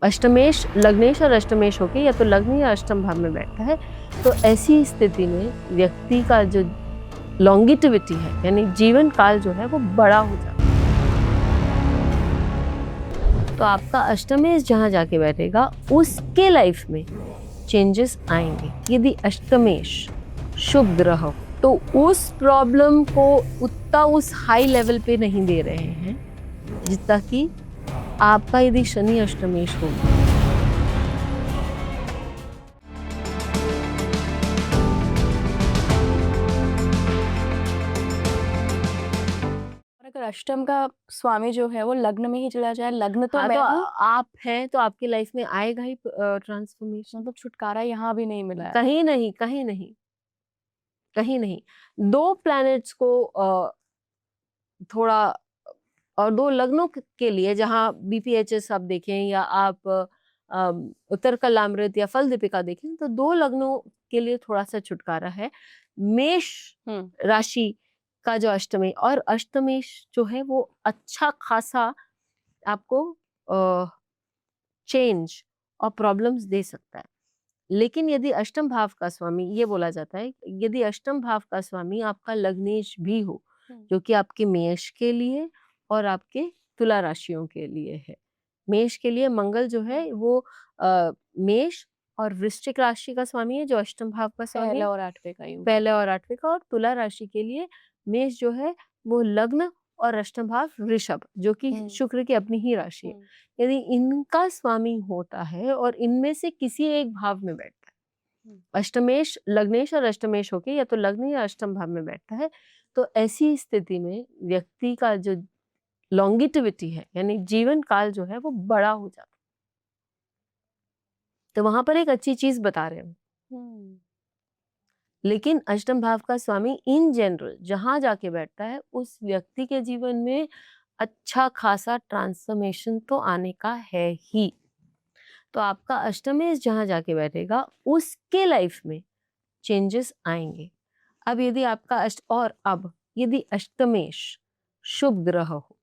अष्टमेश लग्नेश और अष्टमेश होके या तो लग्न या अष्टम भाव में बैठता है, तो ऐसी स्थिति में व्यक्ति का जो लॉन्गिटिविटी है यानी जीवन काल जो है वो बड़ा हो जाता है। तो आपका अष्टमेश जहाँ जाके बैठेगा उसके लाइफ में चेंजेस आएंगे। यदि अष्टमेश शुभ ग्रह हो तो उस प्रॉब्लम को उतना उस हाई लेवल पे नहीं दे रहे हैं जितना कि आपका यदि शनि अष्टमेश हो। अगर अष्टम का स्वामी जो है वो लग्न में ही चला जाए, लग्न तो हाँ, मैं तो हूँ, आप हैं तो आपकी लाइफ में आएगा ही ट्रांसफॉर्मेशन। तो छुटकारा यहाँ भी नहीं मिला है। कहीं नहीं, कहीं नहीं, कहीं नहीं। दो प्लैनेट्स को थोड़ा और दो लग्नों के लिए जहाँ बीपीएचएस आप देखें या आप उत्तर कलामृत या फल दीपिका देखें तो दो लग्नों के लिए थोड़ा सा छुटकारा है। मेष राशि का जो अष्टमेश और अष्टमेश जो है वो अच्छा खासा आपको चेंज और प्रॉब्लम्स दे सकता है। लेकिन यदि अष्टम भाव का स्वामी, ये बोला जाता है यदि अष्टम भाव का स्वामी आपका लग्नेश भी हो, जो कि आपके मेष के लिए और आपके तुला राशियों के लिए है। मेष के लिए मंगल जो है वो मेष और वृश्चिक राशि का स्वामी है जो अष्टम भाव का स्वामी पहले है, और आठवें का यूं। पहले और आठवें का। और तुला राशि के लिए मेष जो है वो लग्न और अष्टम भाव ऋषभ जो कि शुक्र की अपनी ही राशि है। यदि इनका स्वामी होता है और इनमें से किसी एक भाव में बैठता है, अष्टमेश लग्नेश और अष्टमेश होके या तो लग्न या अष्टम भाव में बैठता है, तो ऐसी स्थिति में व्यक्ति का जो लॉन्गिटिविटी है यानी जीवन काल जो है वो बड़ा हो जाता है। तो वहां पर एक अच्छी चीज बता रहे हैं। लेकिन अष्टम भाव का स्वामी इन जनरल जहां जाके बैठता है उस व्यक्ति के जीवन में अच्छा खासा ट्रांसफॉर्मेशन तो आने का है ही। तो आपका अष्टमेश जहां जाके बैठेगा उसके लाइफ में चेंजेस आएंगे। अब यदि आपका अब यदि अष्टमेश शुभ ग्रह हो,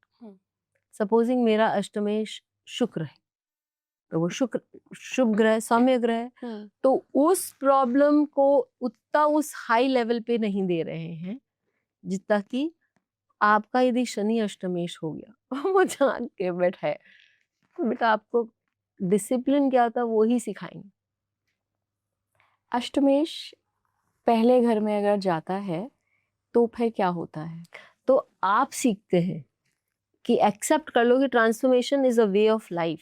सपोजिंग मेरा अष्टमेश शुक्र है, तो वो शुक्र शुभ ग्रह सौम्य ग्रह है, तो उस प्रॉब्लम को उतना उस हाई लेवल पे नहीं दे रहे हैं जितना कि आपका यदि शनि अष्टमेश हो गया वो जान के बैठा है, तो बेटा आपको डिसिप्लिन क्या होता है वो ही सिखाएंगे। अष्टमेश पहले घर में अगर जाता है तो फिर क्या होता है? तो आप सीखते हैं कि एक्सेप्ट कर लो कि transformation is a way of life.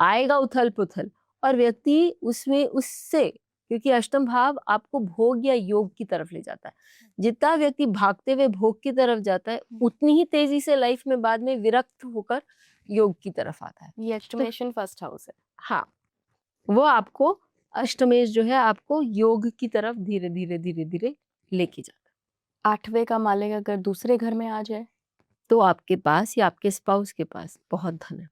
आएगा उथल पुथल और व्यक्ति उसमें उससे, क्योंकि अष्टम भाव आपको भोग या योग की तरफ ले जाता है, जितना व्यक्ति भागते हुए भोग की तरफ जाता है उतनी ही तेजी से लाइफ में बाद में विरक्त होकर योग की तरफ आता है। ये अष्टमेशन फर्स्ट हाउस है। हाँ, वो आपको अष्टमेश जो है आपको योग की तरफ धीरे धीरे धीरे धीरे लेके जाता है। आठवें का मालिक अगर दूसरे घर में आ जाए तो आपके पास या आपके स्पाउस के पास बहुत धन है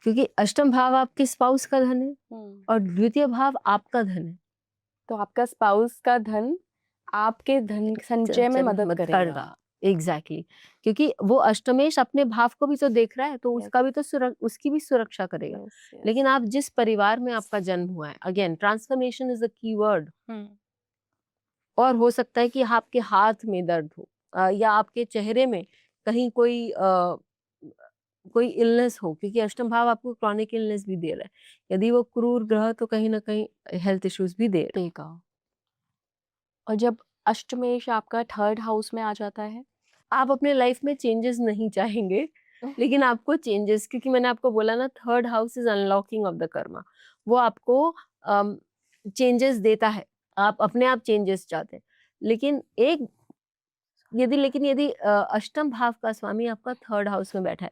क्योंकि अष्टम भाव आपके स्पाउस का धन है और द्वितीय भाव आपका धन है। तो आपका स्पाउस का धन आपके धन संचय में मदद करेगा। एग्जैक्टली क्योंकि वो अष्टमेश अपने भाव को भी तो देख रहा है तो उसका भी तो उसकी भी सुरक्षा करेगा। लेकिन आप जिस परिवार में आपका जन्म हुआ है, again transformation is the key word. और हो सकता है कि आपके हाथ में दर्द हो या आपके चेहरे में कहीं कोई इलनेस हो, क्योंकि अष्टम भाव आपको क्रॉनिक इलनेस भी दे रहा है। यदि वो क्रूर ग्रह तो कहीं ना कहीं हेल्थ इश्यूज भी देगा। और जब अष्टमेश आपका थर्ड हाउस में आ जाता है, आप अपने लाइफ में चेंजेस नहीं चाहेंगे लेकिन आपको चेंजेस, क्योंकि मैंने आपको बोला ना third house is unlocking of the Karma, वो आपको चेंजेस देता है। आप अपने आप चेंजेस चाहते हैं। लेकिन यदि अष्टम भाव का स्वामी आपका थर्ड हाउस में बैठा है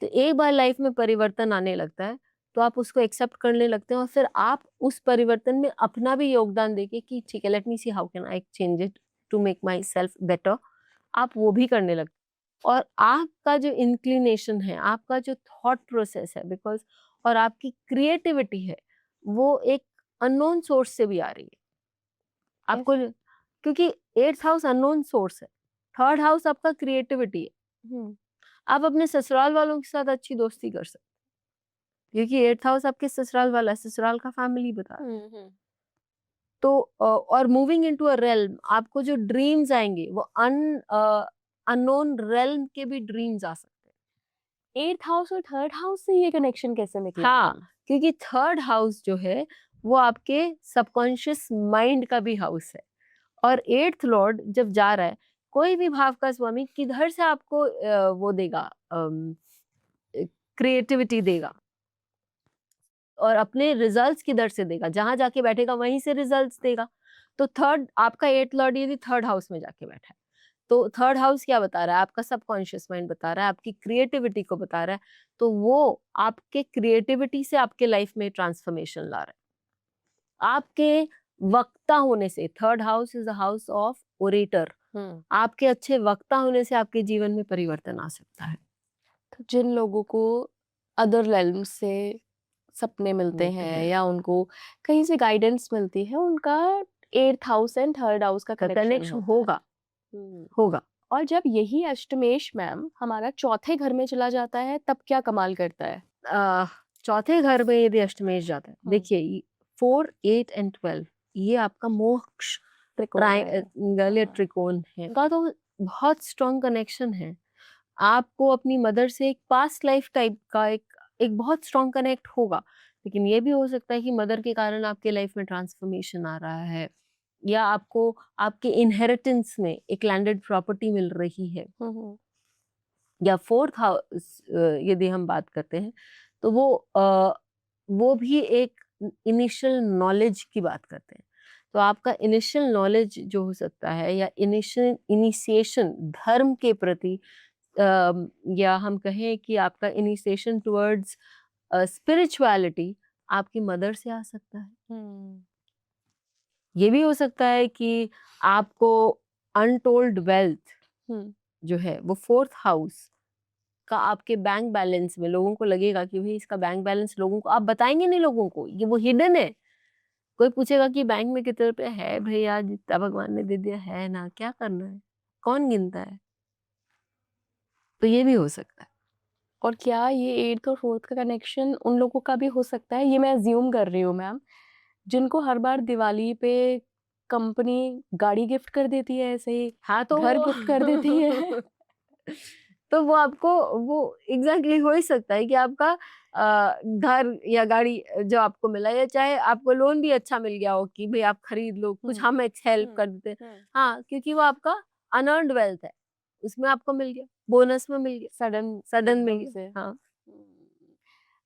तो एक बार लाइफ में परिवर्तन आने लगता है तो आप उसको एक्सेप्ट करने लगते हैं और फिर आप उस परिवर्तन में अपना भी योगदान देके कि ठीक है let me see how can I change it to make myself better, आप वो भी करने लगते हैं। और आपका जो इंक्लिनेशन है, आपका जो थॉट प्रोसेस है बिकॉज और आपकी क्रिएटिविटी है वो एक अननोन सोर्स से भी आ रही है आपको, क्योंकि एट्थ हाउस अननोन सोर्स है, थर्ड हाउस आपका क्रिएटिविटी है। आप अपने ससुराल वालों के साथ अच्छी दोस्ती कर सकते क्योंकि 8th हाउस आपके ससुराल वाला, ससुराल का फैमिली बता रहा है। तो और मूविंग इनटू अ रेल्म, आपको जो ड्रीम्स आएंगे वो अननोन रेल्म के भी ड्रीम्स आ सकते हैं। 8th हाउस और 3rd हाउस से ये कनेक्शन कैसे निकला? हाँ, क्योंकि 3rd हाउस जो है वो आपके सबकॉन्शियस माइंड का भी हाउस है, और 8th लॉर्ड जब जा रहा है, कोई भी भाव का स्वामी किधर से आपको वो देगा, क्रिएटिविटी देगा, और अपने रिजल्ट्स किधर से देगा, जहां जाके बैठेगा वहीं से रिजल्ट्स देगा। तो थर्ड, आपका 8th लॉर्ड यदि 3rd हाउस में जाके बैठा है, तो 3rd हाउस क्या बता रहा है, आपका सबकॉन्शियस माइंड बता रहा है, आपकी क्रिएटिविटी को बता रहा है। तो वो आपके क्रिएटिविटी से आपके लाइफ में ट्रांसफॉर्मेशन ला रहा है। आपके वक्ता होने से, 3rd house is the house of orator, आपके अच्छे वक्ता होने से आपके जीवन में परिवर्तन आ सकता है। तो जिन लोगों को अदर रेल्म से सपने मिलते मिलते हैं हैं। या उनको कहीं से गाइडेंस मिलती है, उनका 8th house and 3rd house का कनेक्शन कनेक्शन होगा, होगा। और जब यही अष्टमेश मैम हमारा चौथे घर में चला जाता है, तब क्या कमाल करता है? चौथे घर में यदि अष्टमेश जाता है, देखिए 4, 8 एंड 12 ये आपका मोक्ष ट्रायंगल या त्रिकोण है, का तो बहुत स्ट्रॉन्ग कनेक्शन है। आपको अपनी मदर से एक पास्ट लाइफ टाइप का एक बहुत स्ट्रॉन्ग कनेक्ट होगा, लेकिन ये भी हो सकता है कि मदर के कारण आपके लाइफ में ट्रांसफॉर्मेशन आ रहा है, या आपको आपके इनहेरिटेंस में एक लैंडेड प्रॉपर्टी मिल रही है, या 4th हाउस यदि हम बात करते हैं तो वो भी एक इनिशियल नॉलेज की बात करते हैं। तो आपका इनिशियल नॉलेज जो हो सकता है, या इनिशियल इनिशिएशन धर्म के प्रति, या हम कहें कि आपका इनिशिएशन टुवर्ड्स स्पिरिचुअलिटी आपकी मदर से आ सकता है। ये भी हो सकता है कि आपको अनटोल्ड वेल्थ जो है वो 4th हाउस का आपके बैंक बैलेंस में, लोगों को लगेगा कि भाई इसका बैंक बैलेंस, लोगों को आप बताएंगे नहीं, लोगों को ये वो हिडन है। कोई पूछेगा कि बैंक में कितने रुपए है, भाई आज जितना भगवान ने दे दिया है ना, क्या करना है, कौन गिनता है। तो ये भी हो सकता है। और क्या ये 8th और 4th का कनेक्शन उन लोगों का भी हो सकता है, ये मैं अज्यूम कर रही हूँ मैम, जिनको हर बार दिवाली पे कंपनी गाड़ी गिफ्ट कर देती है, ऐसे ही हाँ, तो घर गिफ्ट कर देती है। तो वो आपको वो एग्जैक्टली हो ही सकता है कि आपका घर या गाड़ी जो आपको मिला, या चाहे आपको लोन भी अच्छा मिल गया हो कि भाई आप खरीद लो, कुछ हम हेल्प कर देते हैं। हाँ, क्योंकि वो आपका अनअर्न्ड वेल्थ है, उसमें आपको मिल गया, बोनस में मिल गया, सडन मिल गया। हाँ।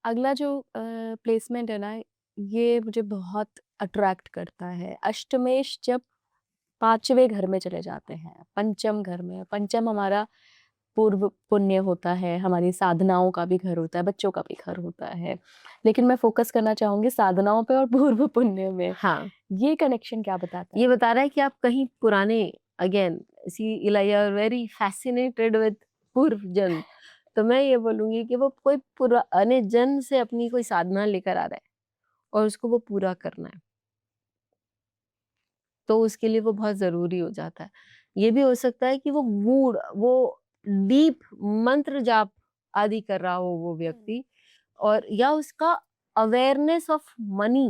अगला जो प्लेसमेंट है ना, ये मुझे बहुत अट्रैक्ट करता है। अष्टमेश जब 5वें घर में चले जाते हैं, पंचम घर में, पंचम हमारा पूर्व पुण्य होता है, हमारी साधनाओं का भी घर होता है, बच्चों का भी घर होता है, लेकिन मैं फोकस करना चाहूंगी साधनाओं पे और पूर्व पुण्य में। हाँ, ये कनेक्शन क्या बताता है? ये बता रहा है कि आप कहीं पुराने, अगेन सी इलाई आर वेरी फैसिनेटेड विद पूर्व जन्म, तो मैं ये बोलूंगी कि वो कोई पुराने जन्म से अपनी कोई साधना लेकर आ रहा है और उसको वो पूरा करना है, तो उसके लिए वो बहुत जरूरी हो जाता है। ये भी हो सकता है कि वो गूढ़, वो डीप मंत्र जाप आदि कर रहा हो वो व्यक्ति, और या उसका अवेयरनेस ऑफ मनी।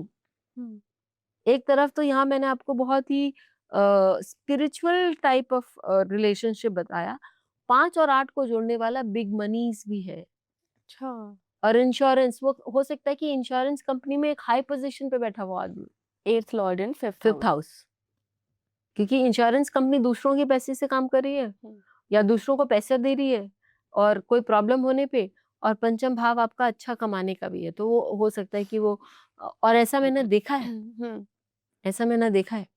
एक तरफ तो यहाँ मैंने आपको बहुत ही स्पिरिचुअल टाइप ऑफ रिलेशनशिप बताया, 5 और 8 को जोड़ने वाला बिग मनीज भी है। अच्छा। और इंश्योरेंस, वो हो सकता है कि इंश्योरेंस कंपनी में एक हाई पोजीशन पे बैठा हुआ आदमी, 8th Lord and 5th house, क्योंकि इंश्योरेंस कंपनी दूसरों के पैसे से काम कर रही है या दूसरों को पैसे दे रही है, और कोई प्रॉब्लम होने पे, और पंचम भाव आपका अच्छा कमाने का भी है, तो वो हो सकता है कि वो, और ऐसा मैंने देखा है, ऐसा मैंने देखा है,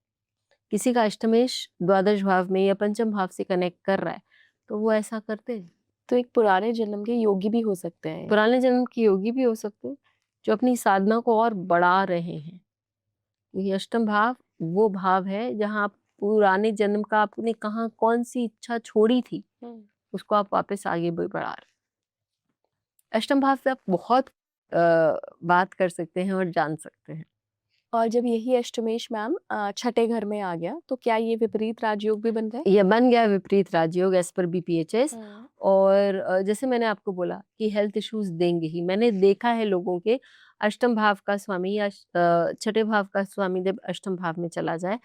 किसी का अष्टमेश द्वादश भाव में या पंचम भाव से कनेक्ट कर रहा है, तो वो ऐसा करते हैं। तो एक पुराने जन्म के योगी भी हो सकते हैं, पुराने जन्म के योगी भी हो सकते हैं जो अपनी साधना को और बढ़ा रहे हैं। ये अष्टम भाव वो भाव है जहाँ आप पुराने जन्म का आपने कहाँ कौन सी इच्छा छोड़ी थी, उसको आप वापस आगे भी बढ़ा रहे। अष्टम भाव से आप बहुत बात कर सकते हैं और जान सकते हैं। और जब यही अष्टमेश मैम 6ठे घर में आ गया, तो क्या ये विपरीत राजयोग भी बनता है? ये बन गया विपरीत राजयोग एज पर BPHS, और जैसे मैंने आपको बोला कि हेल्थ इश्यूज देंगे ही। मैंने देखा है लोगों के अष्टम भाव का स्वामी या छठे भाव का स्वामी जब अष्टम भाव में चला जाए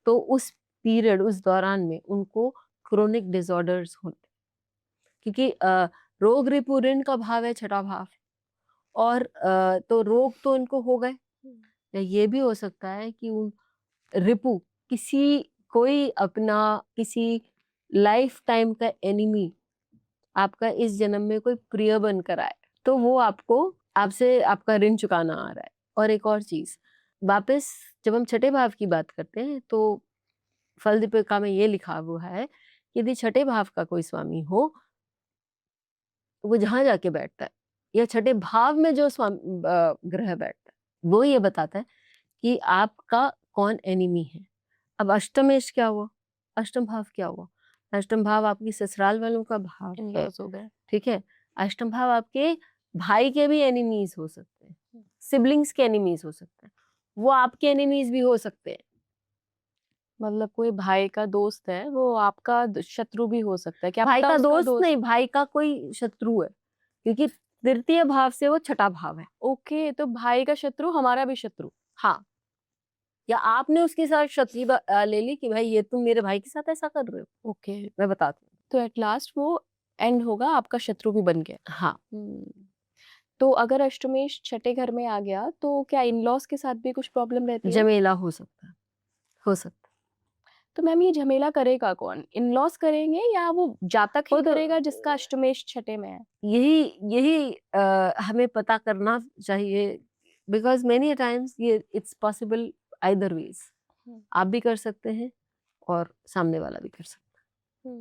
तो उस पीरियड, उस दौरान में उनको क्रोनिक डिसऑर्डर्स होते, क्योंकि रोग रिपुरन का भाव है छठा भाव, और तो रोग तो इनको हो गए, या ये भी हो सकता है कि उन रिपु कोई अपना किसी लाइफ टाइम का एनिमी आपका इस जन्म में कोई प्रिय बनकर आए, तो वो आपसे आपका ऋण चुकाना आ रहा है। और एक और चीज, वापस जब हम छठे भाव की बात करते हैं तो फल दीपिका में ये लिखा हुआ है कि यदि छठे भाव का कोई स्वामी हो, वो जहां जाके बैठता है या छठे भाव में जो स्वामी ग्रह बैठता है, वो ये बताता है कि आपका कौन एनिमी है। अब अष्टमेश क्या हुआ? अष्टम भाव क्या हुआ? अष्टम भाव आपकी ससुराल वालों का भाव है, इन-लॉज़ हो गए। ठीक है। अष्टम भाव आपके भाई के भी एनिमीज हो सकते हैं, सिबलिंग्स के एनिमीज हो सकते हैं, वो आपके एनिमीज भी हो सकते हैं। मतलब कोई भाई का दोस्त है, वो आपका शत्रु भी हो सकता है। क्या भाई पता का उसका दोस्त नहीं, भाई का कोई शत्रु है, क्योंकि तृतीय भाव से वो छठा भाव है। ओके, तो भाई का शत्रु हमारा भी शत्रु। हाँ, या आपने उसके साथ शत्रुता ले ली कि भाई ये तुम मेरे भाई के साथ ऐसा कर रहे हो। ओके, मैं बताती हूँ। तो एट लास्ट वो एंड होगा, आपका शत्रु भी बन गया। हाँ, तो अगर अष्टमेश छठे घर में आ गया, तो क्या इन-लॉज़ के साथ भी कुछ प्रॉब्लम रहती है? झमेला हो सकता है, हो सकता है। तो मैम ये झमेला करेगा कौन? इन-लॉज़ करेंगे या वो जातक ही खुद करेगा जिसका अष्टमेश छठे में है? यही हमें पता करना चाहिए, बिकॉज मेनी टाइम्स ये इट्स पॉसिबल आइदर वेज। आप भी कर सकते हैं और सामने वाला भी कर सकता है,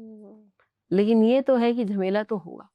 लेकिन ये तो है कि झमेला तो होगा।